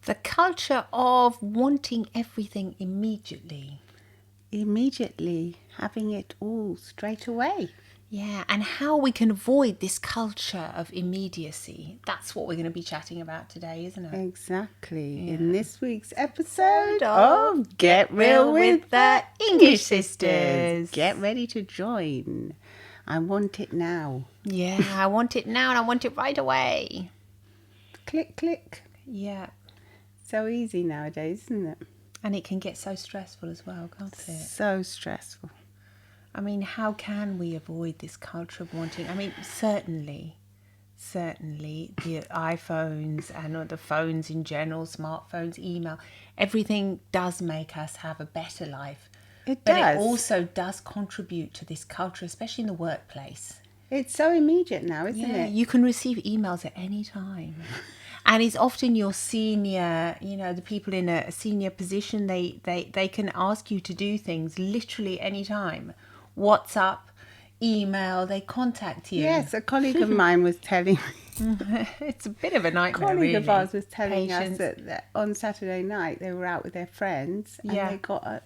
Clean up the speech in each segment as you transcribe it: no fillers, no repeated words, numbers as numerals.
The culture of wanting everything immediately. Immediately having it all straight away. Yeah, and how we can avoid this culture of immediacy. That's what we're going to be chatting about today, isn't it? Exactly. Yeah. In this week's episode of of Get Real with the English Sisters. Get ready to join. I want it now. Yeah, I want it now and I want it right away. Click, click. Yeah. So easy nowadays, isn't it? And it can get so stressful as well, can't it? So stressful. I mean, how can we avoid this culture of wanting? I mean, certainly the iPhones and the phones in general, smartphones, email, everything does make us have a better life. It But does. it also does contribute to this culture, especially in the workplace. It's so immediate now, isn't Yeah, it? you can receive emails at any time. And it's often your senior, the people in a senior position, they can ask you to do things literally any time. WhatsApp, email, they contact you. Yes, a colleague of mine was telling me. It's a bit of a nightmare, A colleague really. of ours was telling Patience. us that on Saturday night they were out with their friends and Yeah. they got a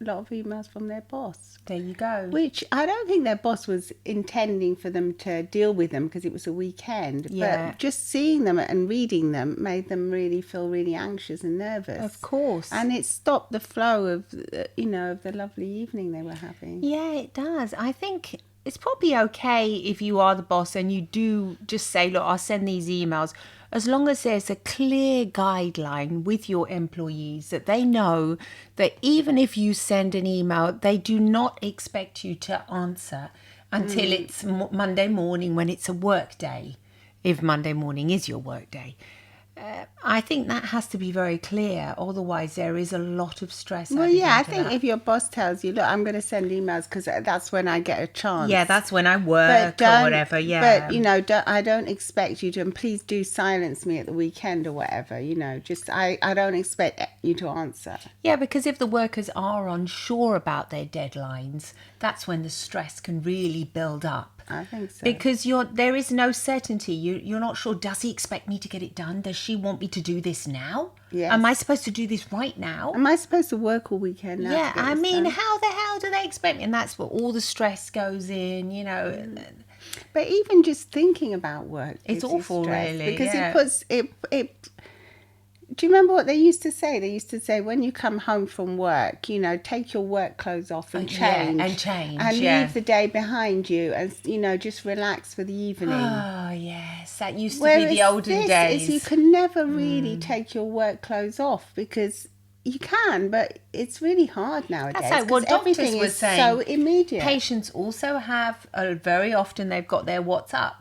lot of emails from their boss. There you go. Which I don't think their boss was intending for them to deal with them because it was a weekend. Yeah. But just seeing them and reading them made them really feel really anxious and nervous. Of course. And it stopped the flow of, of the lovely evening they were having. Yeah, it does. I think it's probably okay if you are the boss and you do just say, look, I'll send these emails, as long as there's a clear guideline with your employees that they know that even if you send an email, they do not expect you to answer until it's Monday morning when it's a work day, if Monday morning is your work day. I think that has to be very clear. Otherwise, there is a lot of stress. Well, added yeah, I into think that. if your boss tells you, look, I'm going to send emails because that's when I get a chance. Yeah, that's when I work or whatever. Yeah. But, I don't expect you to, and please do silence me at the weekend or whatever, just, I don't expect you to answer. Yeah, because if the workers are unsure about their deadlines, that's when the stress can really build up. I think so. Because there is no certainty. You're not sure, does he expect me to get it done? Does she want me to do this now? Yes. Am I supposed to do this right now? Am I supposed to work all weekend now? Yeah, to get I this mean, done? how the hell do they expect me? And that's what all the stress goes in, But even just thinking about work, It's gives you awful, stress, really, because yeah. it puts it. Do you remember what they used to say? They used to say, when you come home from work, take your work clothes off and change. And leave the day behind you and, just relax for the evening. Oh, yes. That used to Whereas be the olden this days. is you can never really take your work clothes off because you can, but it's really hard nowadays. That's like what 'cause doctors everything were is saying. so immediate. Patients also have, very often they've got their WhatsApp.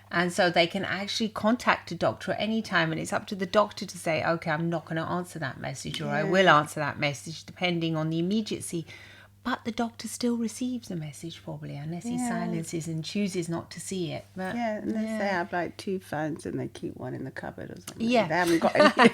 And so they can actually contact a doctor at any time. And it's up to the doctor to say, okay, I'm not going to answer that message or I will answer that message depending on the immediacy. But the doctor still receives the message probably unless he silences and chooses not to see it. But, Yeah, unless they have like two phones and they keep one in the cupboard or something. Yeah. They haven't got any,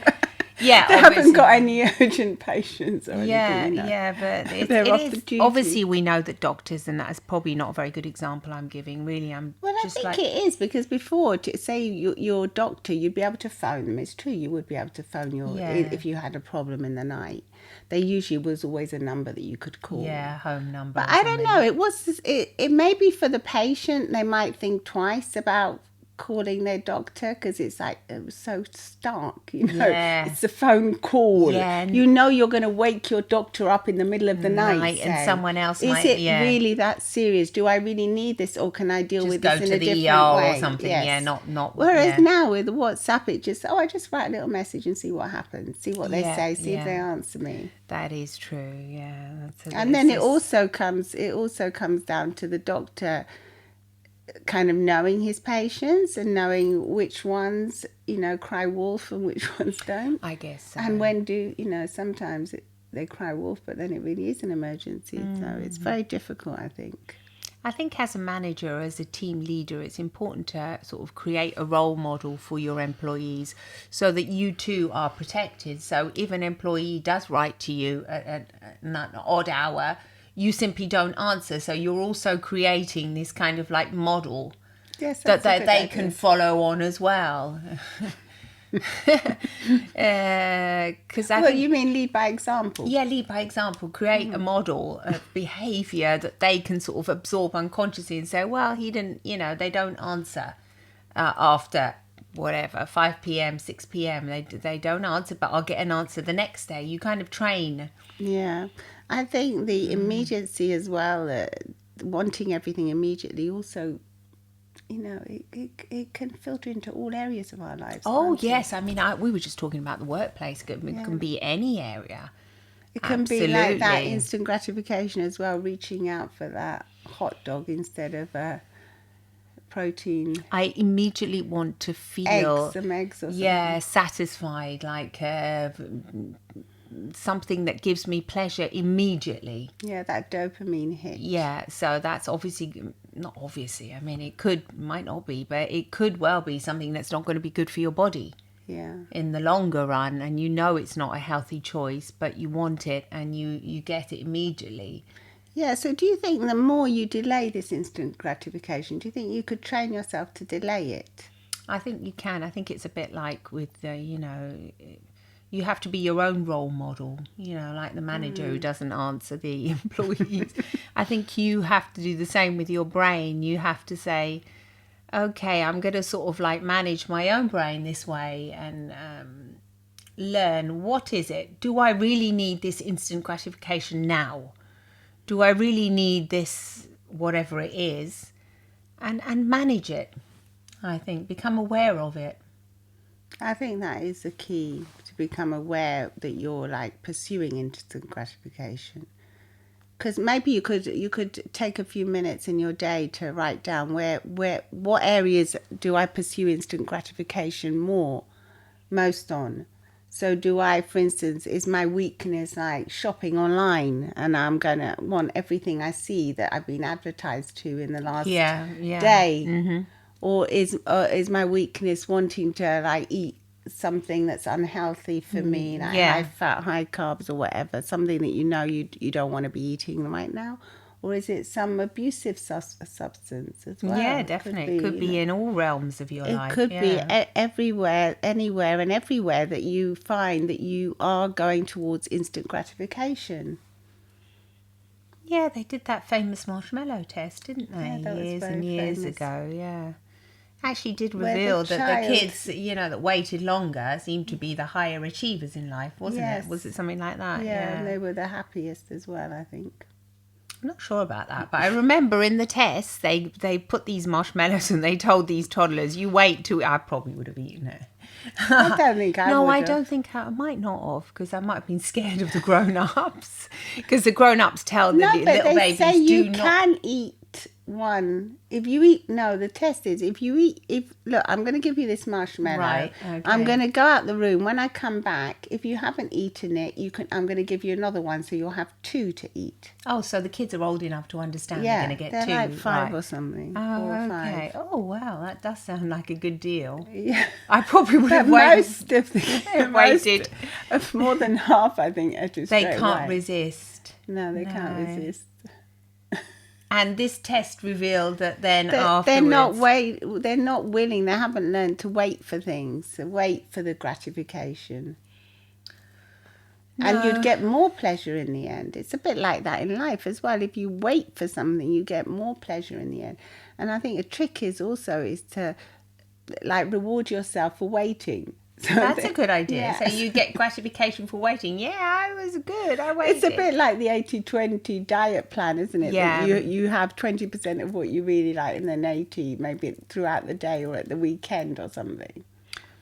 Yeah, they haven't obviously. got any urgent patients or anything. But They're off it the is duty. obviously we know that doctors, and that is probably not a very good example I'm giving. Really, I'm Well, I just think like it is because before, say your doctor, you'd be able to phone them. It's true, you would be able to phone if you had a problem in the night. There usually was always a number that you could call. home number. But or I don't something. know. It may be for the patient. They might think twice about calling their doctor because it's like it was so stark, Yeah. It's a phone call. Yeah. You're going to wake your doctor up in the middle of the night and say, someone else is might, it yeah. really that serious? Do I really need this, or can I deal Just with go this in to a the different ER way? or something. Yes. Yeah, not. Whereas yeah. now with WhatsApp, I just write a little message and see what happens, see what they Yeah, say, see if yeah. they answer me. That is true. Yeah, And then it also comes down to the doctor kind of knowing his patients and knowing which ones cry wolf and which ones don't. I guess so. And when sometimes they cry wolf, but then it really is an emergency. So it's very difficult, I think. I think as a manager, as a team leader, it's important to sort of create a role model for your employees so that you too are protected. So if an employee does write to you at an odd hour, you simply don't answer. So you're also creating this kind of like model Yes, that that's a good they idea. can follow on as well. Well, you mean lead by example? Yeah, lead by example. Create a model of behaviour that they can sort of absorb unconsciously and say, well, he didn't, they don't answer after whatever, 5 p.m, 6 p.m. They don't answer, but I'll get an answer the next day. You kind of train. Yeah. I think the immediacy as well, wanting everything immediately also, it can filter into all areas of our lives. Oh, yes. I mean, we were just talking about the workplace. It can be any area. It can be like that instant gratification as well, reaching out for that hot dog instead of a protein. I immediately want to feel some eggs or something. Yeah, satisfied, like something that gives me pleasure immediately. Yeah, that dopamine hit. Yeah, so that's not obviously. I mean, might not be, but it could well be something that's not going to be good for your body. Yeah. In the longer run, and it's not a healthy choice, but you want it and you get it immediately. Yeah, so do you think the more you delay this instant gratification, do you think you could train yourself to delay it? I think you can. I think it's a bit like with, you have to be your own role model, like the manager who doesn't answer the employees. I think you have to do the same with your brain. You have to say, okay, I'm going to sort of like manage my own brain this way and learn, what is it? Do I really need this instant gratification now? Do I really need this, whatever it is? And manage it, I think. Become aware of it. I think that is the key, to become aware that you're like pursuing instant gratification. Because maybe you could take a few minutes in your day to write down what areas do I pursue instant gratification most on. So do I, for instance, is my weakness like shopping online, and I'm going to want everything I see that I've been advertised to in the last day? Mm-hmm. Or is my weakness wanting to like eat something that's unhealthy for me, like high fat, high carbs or whatever, something that you don't want to be eating right now? Or is it some abusive substance as well? Yeah, definitely. It could be in all realms of your life. It could be everywhere, anywhere and everywhere that you find that you are going towards instant gratification. Yeah, they did that famous marshmallow test, didn't they? Yeah, that was years very and years famous. ago, yeah. Actually did reveal that the kids, that waited longer seemed to be the higher achievers in life, wasn't it? Was it something like that? Yeah, and they were the happiest as well, I think. I'm not sure about that, but I remember in the test they put these marshmallows and they told these toddlers, you wait till... I probably would have eaten it. I don't think I would. No, I don't think I might not have, because I might have been scared of the grown-ups. Because the grown-ups tell the little babies, say you can eat one. If you eat... No, the test is look, I'm going to give you this marshmallow. Right, okay. I'm going to go out the room. When I come back, if you haven't eaten it, I'm going to give you another one, so you'll have 2 to eat. Oh, so the kids are old enough to understand they're going to get 2. They're like 5 or something. Oh, 4 or 5. okay. Oh, wow, that does sound like a good deal. Yeah. I probably would have waited. More than half, I think, they can't resist. No, they can't resist. And this test revealed that then afterwards... They're not willing, they haven't learned to wait for things, to wait for the gratification. No. And you'd get more pleasure in the end. It's a bit like that in life as well. If you wait for something, you get more pleasure in the end. And I think a trick is to like reward yourself for waiting. So that's a good idea. Yes. So you get gratification for waiting. Yeah, I was good. I waited. It's a bit like the 80-20 diet plan, isn't it? Yeah. That you have 20% of what you really like and then 80 maybe throughout the day or at the weekend or something.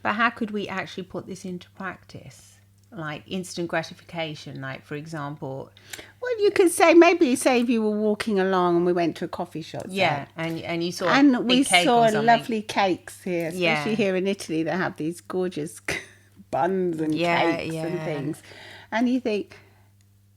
But how could we actually put this into practice? Like instant gratification, like for example... Well, you could say if you were walking along and we went to a coffee shop. Yeah, and you saw and we saw lovely cakes here, especially here in Italy. They have these gorgeous buns and cakes and things. And you think,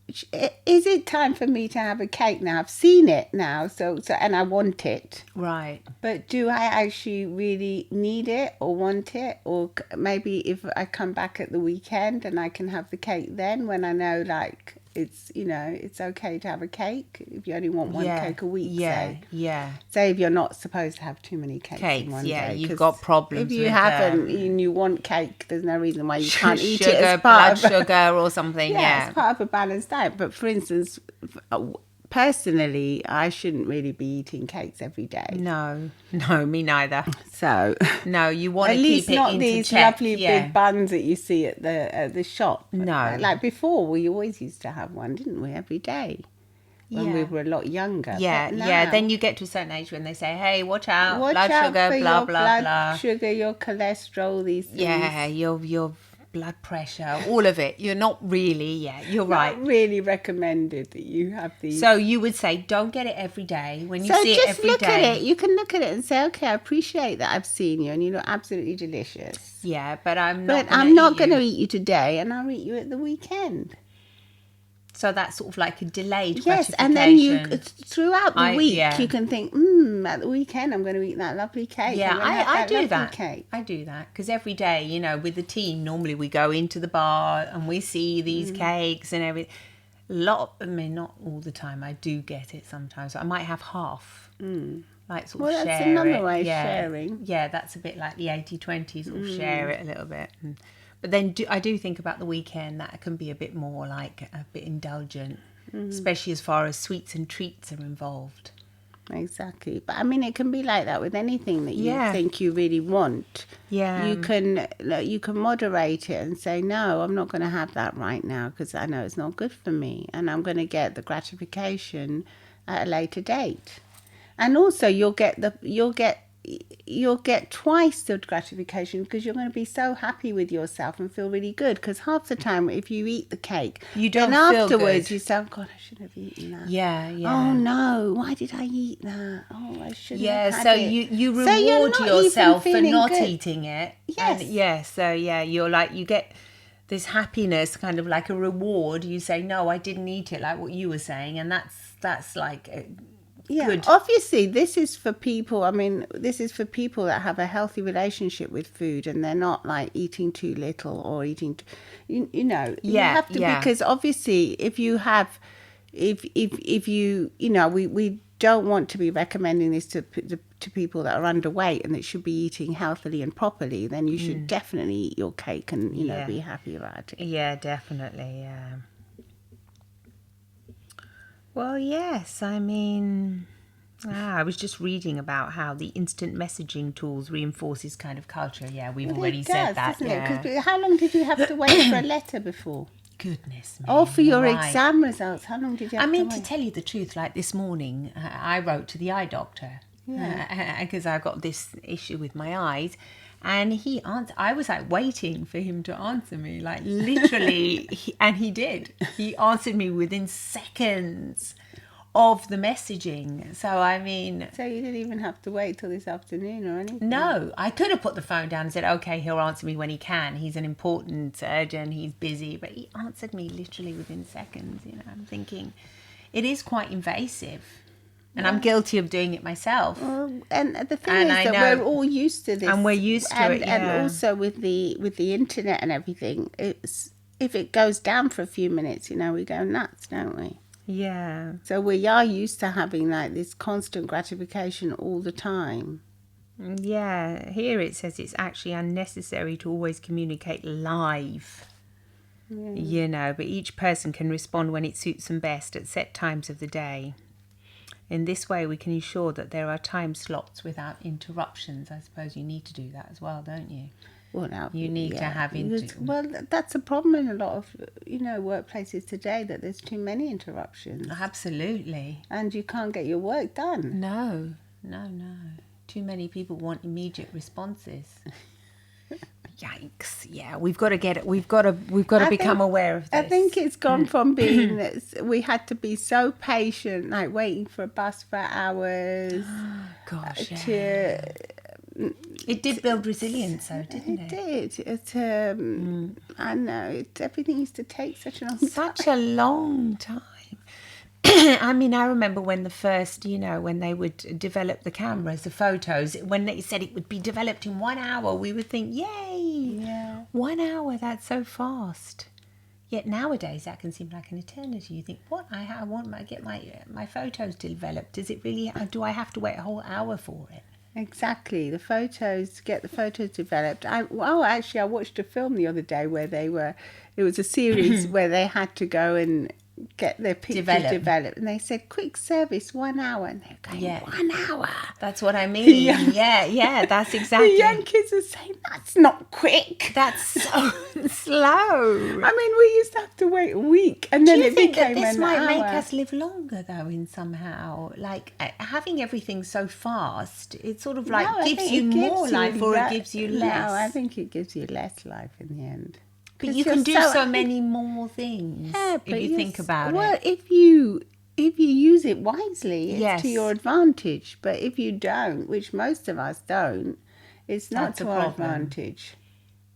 is it time for me to have a cake now? I've seen it now, so and I want it. Right. But do I actually really need it or want it? Or maybe if I come back at the weekend and I can have the cake then when I know, like, it's it's okay to have a cake if you only want one cake a week. Say if you're not supposed to have too many cakes in one day. You've got problems. If you haven't and you want cake, there's no reason why you can't eat it as blood sugar or something. It's part of a balanced diet. But for instance, personally, I shouldn't really be eating cakes every day. No, me neither. So no, you want to keep it not these check. Lovely big buns that you see at the shop. No, like before, we always used to have one, didn't we, every day when we were a lot younger. Yeah. Then you get to a certain age when they say, "Hey, watch out, blood sugar, for blah your blah blood blah, sugar, your cholesterol, these things." Yeah, your blood pressure, all of it. You're not really, you're right. Not really recommended that you have these. So you would say, don't get it every day. When you see it every day. So just look at it. You can look at it and say, okay, I appreciate that I've seen you and you look absolutely delicious. Yeah, but I'm not going to eat you today, and I'll eat you at the weekend. So that's sort of like a delayed gratification. And then throughout the week, you can think, at the weekend I'm going to eat that lovely cake. Yeah, I do that. I do that because every day, with the team, normally we go into the bar and we see these cakes and everything. Not all the time. I do get it sometimes. I might have half. Like sort of share it. Well, that's another way of sharing. Yeah, that's a bit like the 80-20, sort of share it a little bit. But then I do think about the weekend that can be a bit more like a bit indulgent, especially as far as sweets and treats are involved. Exactly. But it can be like that with anything that you think you really want. Yeah. You can moderate it and say, no, I'm not going to have that right now because I know it's not good for me and I'm going to get the gratification at a later date. And also you'll get twice the gratification because you're going to be so happy with yourself and feel really good, because half the time if you eat the cake you don't then feel afterwards good. You say, oh God, I should have eaten that. Yeah. Oh no, why did I eat that? Oh, I shouldn't have had it. You reward yourself for not good. Eating it. Yes. And you're like, you get this happiness, kind of like a reward. You say, no, I didn't eat it, like what you were saying, and that's like good. Obviously this is for people that have a healthy relationship with food and they're not like eating too little or eating you have to, because obviously if you we don't want to be recommending this to people that are underweight and that should be eating healthily and properly. Then you should definitely eat your cake and be happy about it. Yeah, definitely. Well, yes, I was just reading about how the instant messaging tools reinforces kind of culture. Yeah, we've already said that. Doesn't it? 'Cause how long did you have to wait for a letter before? Goodness me. Or for your exam results, how long did you have to wait? To tell you the truth, like this morning, I wrote to the eye doctor because I got this issue with my eyes. And he answered. I was like waiting for him to answer me, like literally, and he did. He answered me within seconds of the messaging. So so you didn't even have to wait till this afternoon or anything? No, I could have put the phone down and said, okay, he'll answer me when he can. He's an important surgeon. He's busy, but he answered me literally within seconds. I'm thinking, it is quite invasive. And I'm guilty of doing it myself. Well, and the thing is that we're all used to this. And we're used to it, And also with the internet and everything, if it goes down for a few minutes, we go nuts, don't we? Yeah. So we are used to having like this constant gratification all the time. Yeah. Here it says it's actually unnecessary to always communicate live. But each person can respond when it suits them best at set times of the day. In this way, we can ensure that there are time slots without interruptions. I suppose you need to do that as well, don't you? Well, now you need to have well, that's a problem in a lot of workplaces today, that there's too many interruptions. Absolutely. And you can't get your work done. No. Too many people want immediate responses. Yikes! Yeah, we've got to get it. We've got to become aware of this. I think it's gone from being that we had to be so patient, like waiting for a bus for hours. Gosh, it did build resilience, though, didn't it? It did. I know. Everything used to take such a long time. Such a long time. I remember when the first, when they would develop the cameras, the photos, when they said it would be developed in 1 hour, we would think, yay, 1 hour, that's so fast. Yet nowadays that can seem like an eternity. You think, what? I want to get my photos developed. Does it really? Do I have to wait a whole hour for it? Exactly. The photos, get the photos developed. Actually, I watched a film the other day where it was a series where they had to go and get their pictures developed. And they said, quick service, 1 hour. And they're going, 1 hour? That's what I mean. Yeah, that's exactly. The young kids are saying, that's not quick. That's so slow. I mean, we used to have to wait a week. And then it became an hour. Do you think that this might make us live longer, though, in somehow? Like, having everything so fast, it sort of like gives you more life or it gives you less? No, I think it gives you less life in the end. But you can do so many more things if you think about it. Well, if you use it wisely, it's to your advantage. But if you don't, which most of us don't, it's not to our advantage.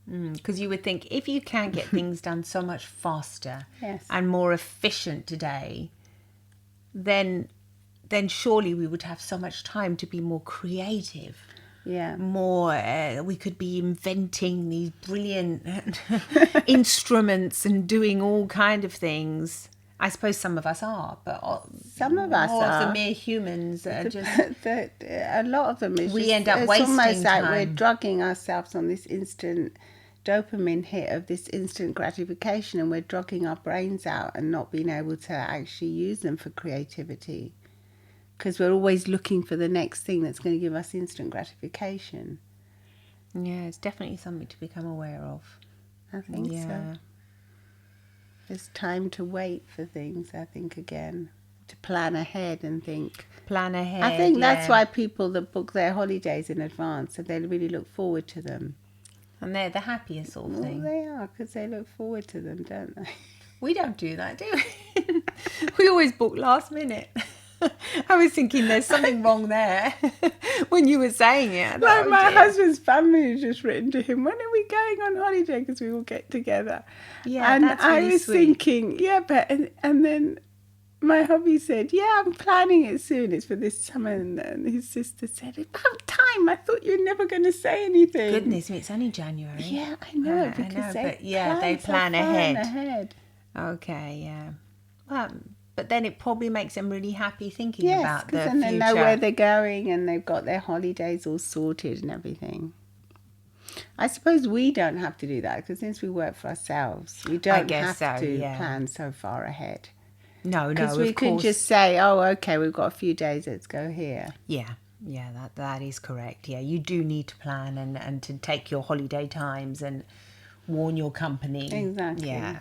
Because you would think if you can get things done so much faster and more efficient today, then surely we would have so much time to be more creative. Yeah. More, we could be inventing these brilliant instruments and doing all kind of things. I suppose some of us are, but some of us are. The mere humans are just. A lot of them is. We end up wasting time. It's almost like we're drugging ourselves on this instant dopamine hit of this instant gratification, and we're drugging our brains out and not being able to actually use them for creativity. Because we're always looking for the next thing that's going to give us instant gratification. Yeah, it's definitely something to become aware of. I think so. It's time to wait for things, I think, again. To plan ahead and think. Plan ahead, I think that's why people that book their holidays in advance, and they really look forward to them. And they're the happiest sort of thing. Well, they are, because they look forward to them, don't they? We don't do that, do we? We always book last minute. I was thinking there's something wrong there when you were saying it. Like my husband's family has just written to him, when are we going on holiday? Because we will get together. Yeah, and that's really I was thinking, but and then my hubby said, I'm planning it soon. It's for this summer. And his sister said, about time. I thought you were never going to say anything. Goodness me, it's only January. Yeah, I know. Because they plan ahead. ahead. Okay, yeah. Well, but then it probably makes them really happy thinking about the future. Yes, because then they know where they're going and they've got their holidays all sorted and everything. I suppose we don't have to do that because since we work for ourselves, we don't have to plan so far ahead. No, because we can just say, okay, we've got a few days, let's go here. Yeah, that is correct. Yeah, you do need to plan and to take your holiday times and warn your company. Exactly. Yeah,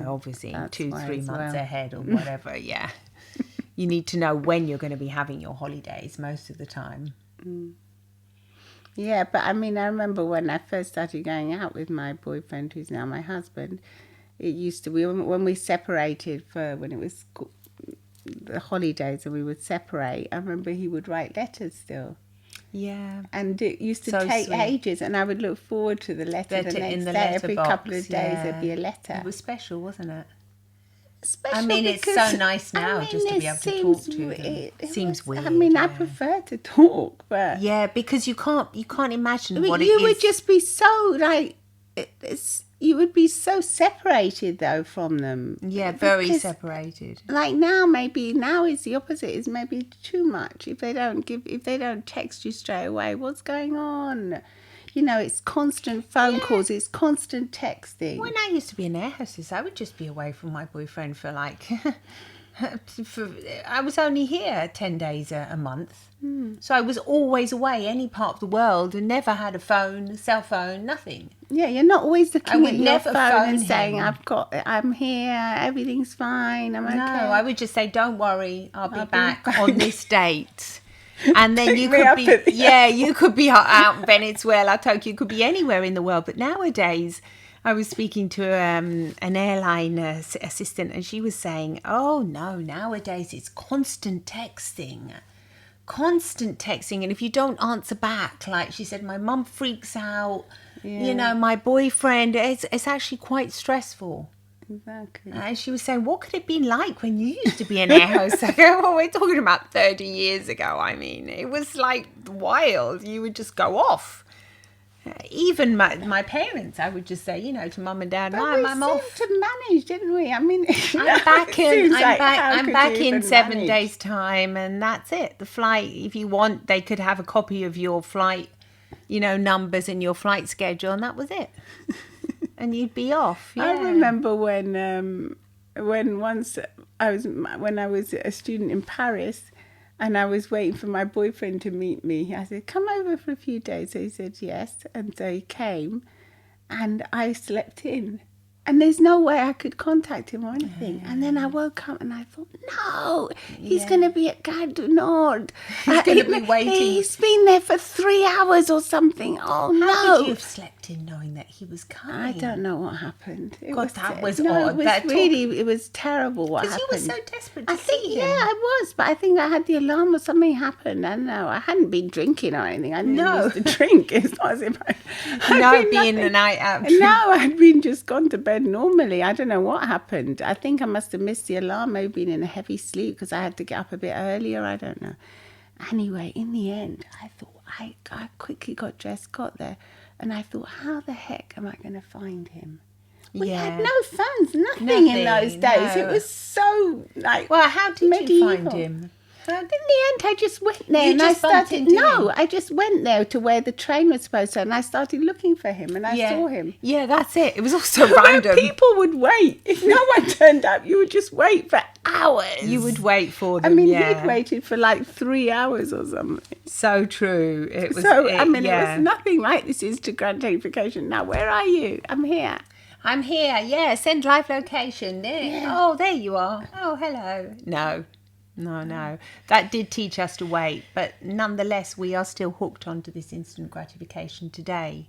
obviously 2-3 months ahead or whatever. Yeah, you need to know when you're going to be having your holidays most of the time. Yeah, but I mean, I remember when I first started going out with my boyfriend, who's now my husband. It used to be when we separated when it was the holidays and we would separate. I remember he would write letters still. Yeah. And it used to take ages, and I would look forward to the letter the next day. Every couple of days there'd be a letter. It was special, wasn't it? Special. I mean, it's so nice now just to be able to talk to them. It seems weird. I mean, I prefer to talk, but because you can't imagine what it is. You would just be so like you would be so separated though from them. Yeah, very separated. Like now it's the opposite. It's maybe too much. If they don't text you straight away, what's going on? You know, it's constant phone calls, it's constant texting. When I used to be an air hostess, I would just be away from my boyfriend for like I was only here 10 days a month. So I was always away, any part of the world, and never had a phone, cell phone, nothing. Yeah, you're not always looking at your phone and saying, I'm here, everything's fine, I'm okay. No, I would just say, don't worry, I'll be back on this date. And then you could be out in Venezuela, Tokyo, you could be anywhere in the world. But nowadays, I was speaking to an airline assistant, and she was saying, oh no, nowadays it's constant texting. And if you don't answer back, like she said, my mum freaks out, you know, my boyfriend, it's actually quite stressful. Exactly. And she was saying, what could it be like when you used to be an air host? I go, well, we're talking about 30 years ago. I mean, it was like wild. You would just go off. Even my parents, I would just say, to mum and dad, I'm off to manage, didn't we? I mean, I'm back in 7 days' time, and that's it. The flight, if you want, they could have a copy of your flight, numbers and your flight schedule, and that was it. And you'd be off. Yeah. I remember when I was a student in Paris, and I was waiting for my boyfriend to meet me. I said, come over for a few days. So he said yes. And so he came, and I slept in. And there's no way I could contact him or anything. And then I woke up and I thought, no, he's going to be at Gare du Nord. He's going to be waiting. He's been there for 3 hours or something. Oh, no. How could you have slept in knowing that he was coming? I don't know what happened. That was odd. It was terrible what happened. Because you were so desperate to see him. Yeah, I was. But I think I had the alarm or something happened. I don't know. I hadn't been drinking or anything. I didn't used to drink. It's not as if I'd been a night out. No, I'd been just gone to bed normally. I don't know what happened. I think I must have missed the alarm, maybe been in a heavy sleep because I had to get up a bit earlier. I don't know. Anyway, in the end, I thought I quickly got dressed, got there, and I thought, how the heck am I going to find him? We had no phones, nothing in those days. No. It was so Well, how did medieval. You find him? In the end, I just went there and I started. I just went there to where the train was supposed to, and I started looking for him, and I saw him. Yeah, that's it. It was also random. People would wait if no one turned up. You would just wait for hours. You would wait for them. I mean, he'd waited for 3 hours or something. So true. It was. It was nothing like this is to gratification. Now, where are you? I'm here. I'm here. Yeah, send live location. There. Yeah. Oh, there you are. Oh, hello. No. That did teach us to wait, but nonetheless, we are still hooked onto this instant gratification today.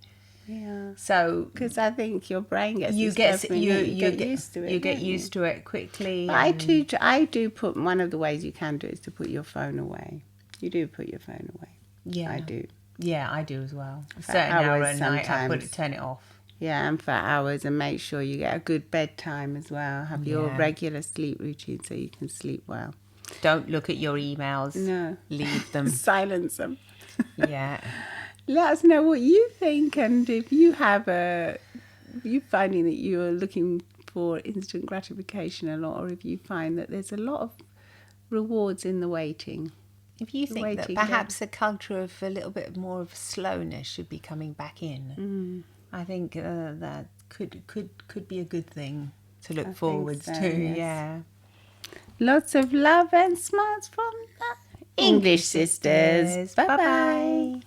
Yeah. So, because I think your brain gets you get used to it. You get used to it quickly. But I do put one of the ways you can do it is to put your phone away. You do put your phone away. Yeah, I do. Yeah, I do as well. A certain hour at night, I turn it off. Yeah, and for hours, and make sure you get a good bedtime as well. Have your regular sleep routine so you can sleep well. Don't look at your emails. No. Leave them. Silence them. Yeah. Let us know what you think, and if you you finding that you're looking for instant gratification a lot, or if you find that there's a lot of rewards in the waiting. If you think that perhaps a culture of a little bit more of slowness should be coming back in, I think that could be a good thing to look forward to. Yes. Yeah. Lots of love and smiles from the English sisters. Bye-bye.